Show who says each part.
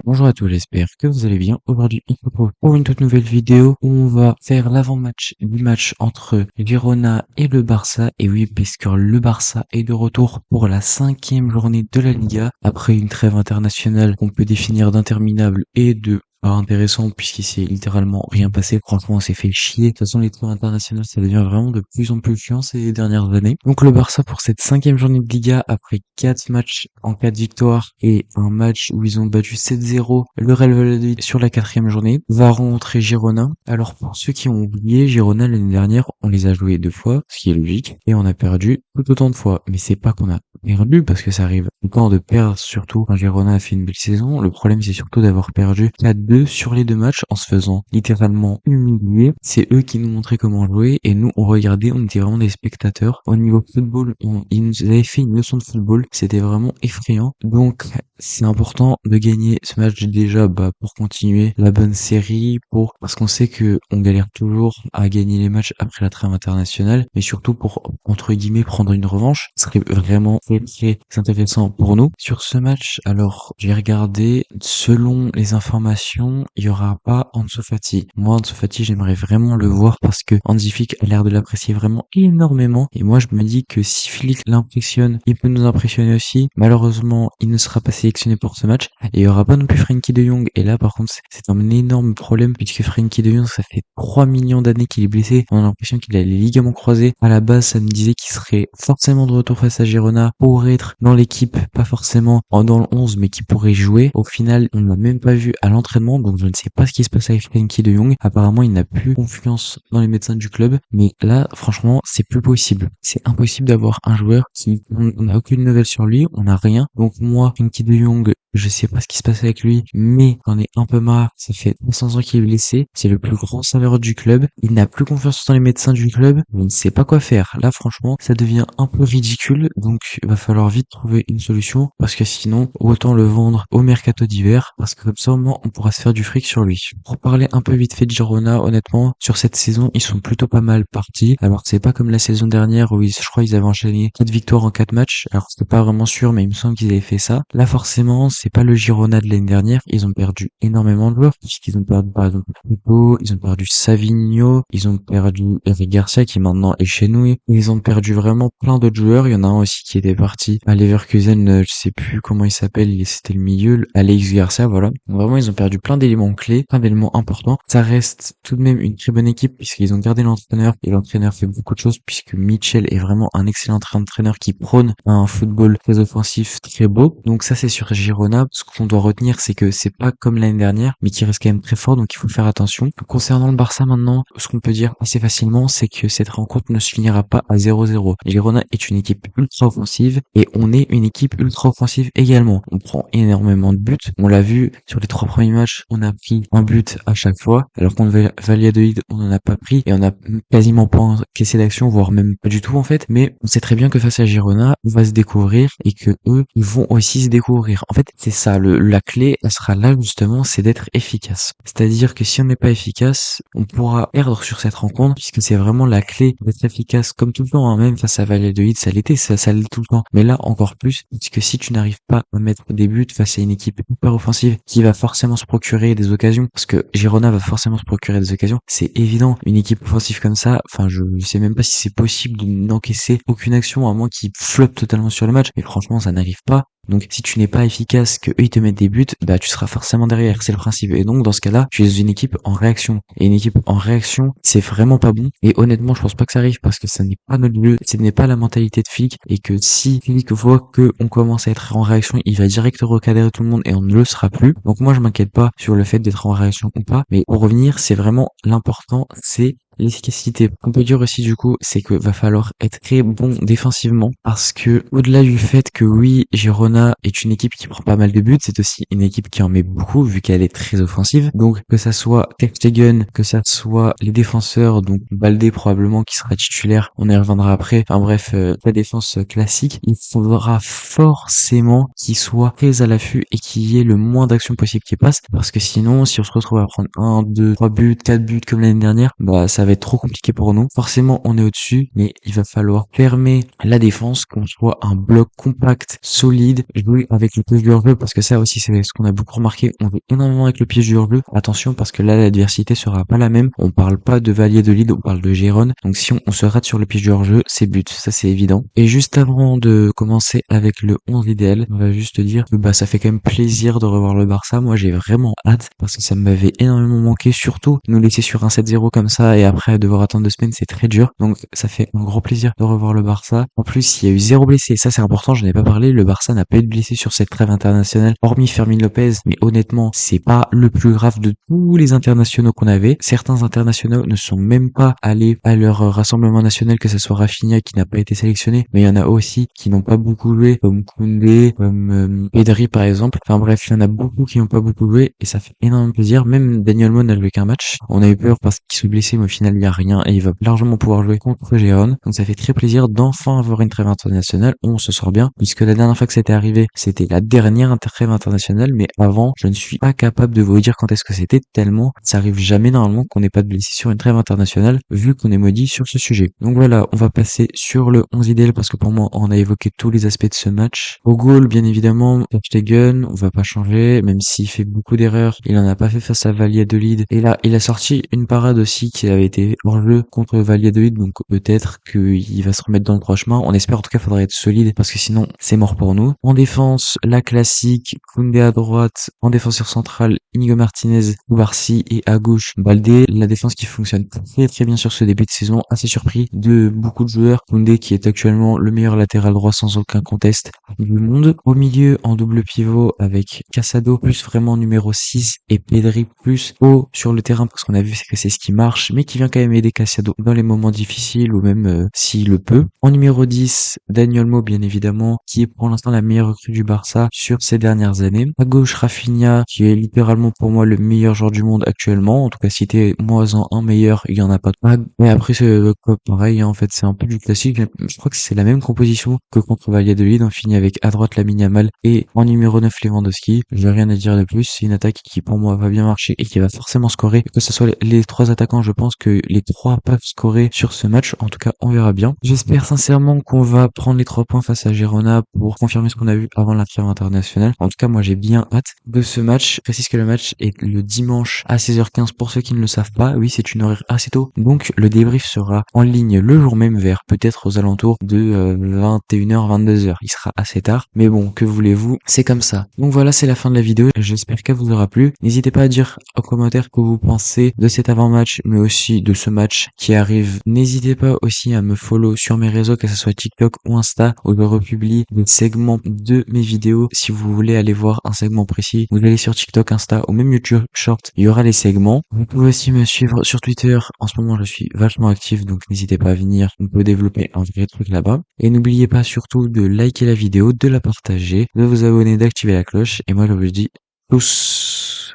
Speaker 1: Bonjour à tous, j'espère que vous allez bien. Aujourd'hui, on se retrouve pour une toute nouvelle vidéo où on va faire l'avant-match du match entre Girona et le Barça. Et oui, puisque le Barça est de retour pour la 5e journée de la Liga, après une trêve internationale qu'on peut définir d'interminable et de pas intéressant puisqu'il s'est littéralement rien passé. Franchement, on s'est fait chier. De toute façon, les tours internationaux, ça devient vraiment de plus en plus chiant ces dernières années. Donc le Barça pour cette 5e journée de Liga, après 4 matchs en 4 victoires et un match où ils ont battu 7-0 le Real Valladolid sur la 4e journée, va rencontrer Girona. Alors pour ceux qui ont oublié, Girona l'année dernière, on les a joués 2 fois, ce qui est logique, et on a perdu tout autant de fois. Mais c'est pas qu'on a perdu parce que ça arrive tout le temps de perdre, surtout quand Girona a fait une belle saison. Le problème, c'est surtout d'avoir perdu 4-2 sur les 2 matchs en se faisant littéralement humilier. C'est eux qui nous montraient comment jouer et nous on regardait, on était vraiment des spectateurs. Au niveau football, ils nous avaient fait une leçon de football, c'était vraiment effrayant. Donc c'est important de gagner ce match déjà pour continuer la bonne série, parce qu'on sait que on galère toujours à gagner les matchs après la trêve internationale, mais surtout pour entre guillemets prendre une revanche. Ce serait vraiment très intéressant pour nous. Sur ce match, alors j'ai regardé, selon les informations, il y aura pas Ansu Fati. Moi, Ansu Fati, j'aimerais vraiment le voir parce que Hansi Flick a l'air de l'apprécier vraiment énormément. Et moi, je me dis que si Flick l'impressionne, il peut nous impressionner aussi. Malheureusement, il ne sera pas sélectionné pour ce match. Et il y aura pas non plus Frenkie de Jong. Et là, par contre, c'est un énorme problème puisque Frenkie de Jong, ça fait 3 millions d'années qu'il est blessé. On a l'impression qu'il a les ligaments croisés. À la base, ça me disait qu'il serait forcément de retour face à Girona pour être dans l'équipe, pas forcément dans le 11, mais qui pourrait jouer. Au final, on l'a même pas vu à l'entraînement, donc je ne sais pas ce qui se passe avec Frenkie de Jong. Apparemment, il n'a plus confiance dans les médecins du club, mais là, franchement, c'est plus possible. C'est impossible d'avoir un joueur on n'a aucune nouvelle sur lui, on n'a rien. Donc moi, Frenkie de Jong, je sais pas ce qui se passe avec lui, mais j'en ai un peu marre. Ça fait 500 ans qu'il est blessé. C'est le plus grand salaire du club. Il n'a plus confiance dans les médecins du club. Il ne sait pas quoi faire. Là, franchement, ça devient un peu ridicule. Donc, il va falloir vite trouver une solution parce que sinon, autant le vendre au mercato d'hiver parce que comme ça, au moins, on pourra se faire du fric sur lui. Pour parler un peu vite fait de Girona, honnêtement, sur cette saison, ils sont plutôt pas mal partis. Alors, c'est pas comme la saison dernière où je crois ils avaient enchaîné 4 victoires en 4 matchs. Alors, c'était pas vraiment sûr, mais il me semble qu'ils avaient fait ça. Là, forcément, c'est pas le Girona de l'année dernière. Ils ont perdu énormément de joueurs puisqu'ils ont perdu, par exemple, Hugo, ils ont perdu Savinho, ils ont perdu Eric Garcia qui maintenant est chez nous. Ils ont perdu vraiment plein d'autres joueurs. Il y en a un aussi qui était parti à Leverkusen, je sais plus comment il s'appelle, c'était le milieu, Alex Garcia, voilà. Donc vraiment, ils ont perdu plein d'éléments clés, plein d'éléments importants. Ça reste tout de même une très bonne équipe puisqu'ils ont gardé l'entraîneur et l'entraîneur fait beaucoup de choses puisque Mitchell est vraiment un excellent entraîneur qui prône un football très offensif, très beau. Donc ça, c'est sur Girona. Ce qu'on doit retenir, c'est que c'est pas comme l'année dernière, mais qui reste quand même très fort, donc il faut faire attention. Concernant le Barça maintenant, ce qu'on peut dire assez facilement, c'est que cette rencontre ne se finira pas à 0-0. Girona est une équipe ultra offensive et on est une équipe ultra offensive également. On prend énormément de buts. On l'a vu sur les 3 premiers matchs, on a pris un but à chaque fois, alors qu'on Valladolid, on n'en a pas pris et on a quasiment pas encaissé d'action, voire même pas du tout en fait. Mais on sait très bien que face à Girona, on va se découvrir et que eux, ils vont aussi se découvrir. En fait, c'est ça, la clé, elle sera là justement, c'est d'être efficace. C'est-à-dire que si on n'est pas efficace, on pourra perdre sur cette rencontre puisque c'est vraiment la clé d'être efficace comme tout le temps, hein. Même face à Valladolid, ça l'était, ça l'est tout le temps. Mais là, encore plus, puisque si tu n'arrives pas à mettre des buts face à une équipe hyper offensive qui va forcément se procurer des occasions, parce que Girona va forcément se procurer des occasions, c'est évident. Une équipe offensive comme ça, enfin, je sais même pas si c'est possible d'encaisser aucune action à moins qu'ils floppent totalement sur le match. Et franchement, ça n'arrive pas. Donc si tu n'es pas efficace, que eux ils te mettent des buts, tu seras forcément derrière, c'est le principe. Et donc dans ce cas-là, tu es une équipe en réaction. Et une équipe en réaction, c'est vraiment pas bon. Et honnêtement, je pense pas que ça arrive parce que ça n'est pas notre lieu, ce n'est pas la mentalité de Flick. Et que si Flick voit que on commence à être en réaction, il va direct recadrer tout le monde et on ne le sera plus. Donc moi je m'inquiète pas sur le fait d'être en réaction ou pas. Mais pour revenir, c'est vraiment l'important, c'est l'efficacité. On peut dire aussi du coup, c'est que va falloir être très bon défensivement parce que au-delà du fait que oui, Girona est une équipe qui prend pas mal de buts, c'est aussi une équipe qui en met beaucoup vu qu'elle est très offensive. Donc que ça soit Ter Stegen, que ça soit les défenseurs, donc Baldé probablement qui sera titulaire, on y reviendra après. Enfin bref, la défense classique, il faudra forcément qu'il soit très à l'affût et qu'il y ait le moins d'actions possible qui passe parce que sinon, si on se retrouve à prendre 1, 2, 3 buts, 4 buts comme l'année dernière, ça ça va être trop compliqué pour nous. Forcément, on est au-dessus, mais il va falloir fermer la défense, qu'on soit un bloc compact, solide, jouer avec le piège du hors-jeu, parce que ça aussi, c'est ce qu'on a beaucoup remarqué. On joue énormément avec le piège du hors-jeu. Attention, parce que là, l'adversité sera pas la même. On parle pas de Valladolid, on parle de Gérone. Donc si on se rate sur le piège du hors-jeu, c'est but. Ça, c'est évident. Et juste avant de commencer avec le 11 idéal, on va juste dire que ça fait quand même plaisir de revoir le Barça. Moi, j'ai vraiment hâte parce que ça m'avait énormément manqué, surtout nous laisser sur un 7-0 comme ça et après devoir attendre 2 semaines, c'est très dur. Donc ça fait un gros plaisir de revoir le Barça. En plus, il y a eu 0 blessé. Ça, c'est important, je n'ai pas parlé. Le Barça n'a pas eu de blessé sur cette trêve internationale, hormis Fermin Lopez. Mais honnêtement, c'est pas le plus grave de tous les internationaux qu'on avait. Certains internationaux ne sont même pas allés à leur rassemblement national, que ce soit Rafinha qui n'a pas été sélectionné, mais il y en a aussi qui n'ont pas beaucoup joué, comme Koundé, comme Pedri par exemple. Enfin bref, il y en a beaucoup qui n'ont pas beaucoup joué et ça fait énormément plaisir. Même Daniel Mon n'a joué qu'un match. On a eu peur parce qu'il se blessait, mais au final il n'y a rien et il va largement pouvoir jouer contre Gérone. Donc ça fait très plaisir d'enfin avoir une trêve internationale. On se sort bien, puisque la dernière fois que c'était arrivé, c'était la dernière trêve internationale, mais avant, je ne suis pas capable de vous dire quand est-ce que c'était, tellement ça arrive jamais normalement qu'on n'ait pas de blessés sur une trêve internationale, vu qu'on est maudit sur ce sujet. Donc voilà, on va passer sur le 11 idéal, parce que pour moi, on a évoqué tous les aspects de ce match. Au goal, bien évidemment, Ter Stegen, on va pas changer, même s'il fait beaucoup d'erreurs, il en a pas fait face à Valladolid. Et là, il a sorti une parade aussi qui avait été hors jeu contre Valladolid, donc peut-être qu'il va se remettre dans le droit chemin. On espère, en tout cas, faudrait être solide, parce que sinon, c'est mort pour nous. En défense, la classique, Koundé à droite, en défenseur central, Inigo Martinez, Koubarsi, et à gauche, Baldé. La défense qui fonctionne très très bien sur ce début de saison, assez surpris de beaucoup de joueurs. Koundé qui est actuellement le meilleur latéral droit sans aucun conteste du monde. Au milieu, en double pivot avec Casado plus vraiment numéro 6 et Pedri plus haut sur le terrain, parce qu'on a vu que c'est ce qui marche, mais qui vient quand même aider Casado dans les moments difficiles ou même s'il le peut. En numéro 10, Daniel Mo bien évidemment, qui est pour l'instant la meilleure recrue du Barça sur ces dernières années. À gauche, Rafinha, qui est littéralement pour moi le meilleur joueur du monde actuellement. En tout cas, si t'es moi en un meilleur, il y en a pas. Mais après, c'est pareil, hein, en fait, c'est un peu du classique. Je crois que c'est la même composition que contre Valladolid. On finit avec à droite Lamine Yamal et en numéro 9 Lewandowski. J'ai rien à dire de plus. C'est une attaque qui pour moi va bien marcher et qui va forcément scorer. Que ce soit les trois attaquants, je pense que les trois peuvent scorer sur ce match. En tout cas, on verra bien. J'espère sincèrement qu'on va prendre les 3 points face à Girona pour confirmer ce qu'on a vu avant la trêve internationale. En tout cas, moi j'ai bien hâte de ce match. Je précise que le match est le dimanche à 16h15 pour ceux qui ne le savent pas. Oui, c'est une horaire assez tôt. Donc le débrief sera en ligne le jour même vers peut-être aux alentours de 21h, 22h. Il sera assez tard. Mais bon, que voulez-vous, c'est comme ça. Donc voilà, c'est la fin de la vidéo. J'espère qu'elle vous aura plu. N'hésitez pas à dire en commentaire ce que vous pensez de cet avant-match, mais aussi de ce match qui arrive. N'hésitez pas aussi à me follow sur mes réseaux, que ce soit TikTok ou Insta, où je republie des segments de mes vidéos. Si vous voulez aller voir un segment précis, vous allez sur TikTok, Insta ou même YouTube Short, il y aura les segments. Vous pouvez aussi me suivre sur Twitter. En ce moment, je suis vachement actif, donc n'hésitez pas à venir. On peut développer un vrai truc là-bas. Et n'oubliez pas surtout de liker la vidéo, de la partager, de vous abonner, d'activer la cloche. Et moi, je vous dis tous.